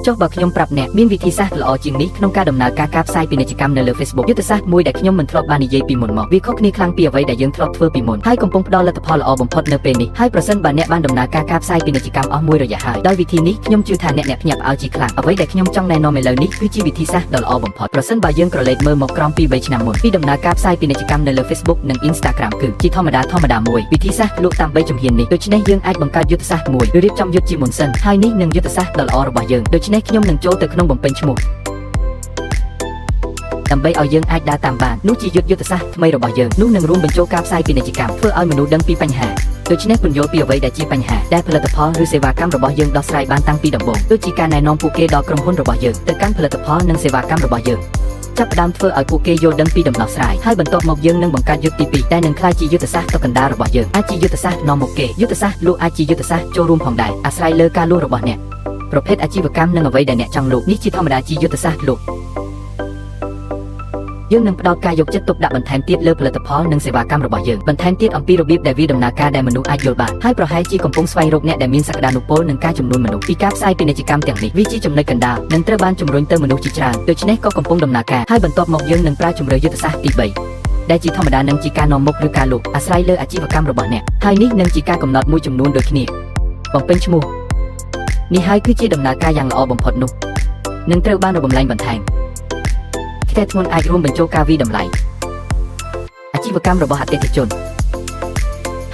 ចុះបើខ្ញុំប្រាប់អ្នកមានវិធីសាស្ត្រល្អជាងនេះក្នុងការដំណើរការផ្សាយពាណិជ្ជកម្មនៅលើ Facebook យុទ្ធសាស្ត្រមួយដែលខ្ញុំមិនធ្លាប់បាននិយាយពីមុនមកវាខុសគ្នាខ្លាំងពីអ្វីដែលយើងធ្លាប់ធ្វើពីមុនហើយកំពុងផ្ដល់លទ្ធផលល្អបំផុតនៅពេលនេះហើយប្រសិនបើអ្នកបានដំណើរការផ្សាយពាណិជ្ជកម្មអស់មួយរយៈហើយដោយវិធីនេះខ្ញុំជឿថាអ្នកភ្ញាក់ផ្អើលជាខ្លាំងអ្វីដែលខ្ញុំចង់ណែនាំឥឡូវនេះគឺជាវិធីសាស្ត្រដ៏ល្អបំផុតប្រសិនបើយើងក្រឡេកមើលមកក្រោមពី3ឆ្នាំមុនពីដំណើរការផ្សាយពាណិជ្ជកម្មនៅលើ Facebook និង Instagram គឺជាធម្មតាមួយវិធីសាស្ត្រលក់តាម3ជំហាននេះដូច្នេះយើងអាចបង្កើតយុទ្ធសាស្ត្រមួយឬរៀបចំយុទ្ធជាមុនសិនហើយនេះនឹងយុទ្ធសាស្ត្រដ៏ល្អរបស់យើងដូច្នេះខ្ញុំនឹងចូលទៅក្នុងបំពេញឈ្មោះដើម្បីឲ្យយើងអាចដើរតាមបាននោះជាយុទ្ធសាស្ត្រថ្មីរបស់យើងនោះនឹងរួមបញ្ចូលការផ្សាយពាណិជ្ជកម្មធ្វើឲ្យមនុស្សដឹងពីបញ្ហាដូច្នេះពន្យល់ពីអ្វីដែលជាបញ្ហាដែលផលិតផលឬសេវាកម្មរបស់យើងដោះស្រាយបានតាំងពីដំបូងដូចជាការណែនាំពួកគេដល់ក្រុមហ៊ុនរបស់យើងទៅកាន់ផលិតផលនិងសេវាកម្មរបស់យើងចាប់ផ្ដើមធ្វើឲ្យពួកគេយល់ដឹងពីដំណោះស្រាយហើយបន្ទាប់មកយើងនឹងបង្កើតយុទ្ធទី2ដែលនឹងក្លាយជាយុទ្ធសាស្ត្រតុកណ្ដាលរបស់យើងអាចជាយុទ្ធសាស្ត្រនាំមុខគេយុទ្ធសាស្ត្រលក់អាចជាយុទ្ធសាស្ត្រចូលរួមផងដែរអាស្រ័យលើការលក់របស់អ្នកប្រភេទអាជីវកម្មនិងអ្វីដែលអ្នកចង់លក់នេះជាធម្មតាជាយុទ្ធសាស្ត្រលក់យើងនឹងផ្ដល់ការយកចិត្តទុកដាក់បន្ថែមទៀតលើផលិតផលនិងសេវាកម្មរបស់យើងបន្ថែមទៀតអំពីរបៀបដែលវាដំណើរការដែលមនុស្សអាចយល់បានហើយប្រហែលជាកំពុងស្វែងរកអ្នកដែលមានសក្តានុពលនឹងការចំនួនមនុស្សពីការផ្សាយពាណិជ្ជកម្មទាំងនេះវាជាចំណុចកណ្ដាលនិងត្រូវបានជំរុញទៅមនុស្សជាច្រើនដូច្នេះក៏កំពុងដំណើរការហើយបន្ទាប់មកយើងនឹងប្រើជំរឿយុទ្ធសាស្ត្រទី3ដែលជាធម្មតានឹងជាការនាំមុខឬការលក់អាស្រ័យលើអាជីវកម្មរបស់អ្នកហើយនេះនឹងជាការកំណត់មួយចំនួនដូចគ្នាបំពេញឈ្មោះនេះហើយគឺជាដំណើរការយ៉ាងល្អបំផុតនោះនឹងត្រូវបានរំលែងបន្ថែមផ្ទះធ្ងន់អាចរួមបញ្ចូលការវិតម្លៃអាជីវកម្មរបស់អតិថិជន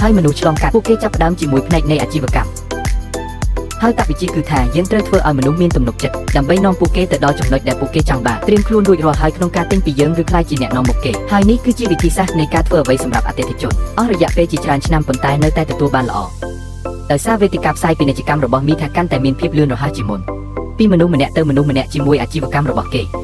ហើយមនុស្សឆ្លងកាត់ពួកគេចាប់ផ្ដើមជាមួយផ្នែកនៃអាជីវកម្មហើយតវិជ្ជាគឺថាយើងត្រូវធ្វើឲ្យមនុស្សមានទំនុកចិត្តដើម្បីនាំពួកគេទៅដល់ចំណុចដែលពួកគេចង់បានត្រៀមខ្លួនរួចរាល់ហើយក្នុងការទិញពីយើងឬក្លាយជាអ្នកនាំមុខគេហើយនេះគឺជាវិធីសាស្ត្រនៃការធ្វើអ្វីសម្រាប់អតិថិជនអស់រយៈពេលជាច្រើនឆ្នាំប៉ុន្តែនៅតែទទួលបានល្អដោយសារវេទិកាផ្សាយពាណិជ្ជកម្មរបស់មីថាកាន់តែមានភាពលឿនរហ័សជាងមុនពីមនុស្សម្នាក់ទៅមនុស្សម្នាក់ជាមួយអាជីវកម្មរបស់គេ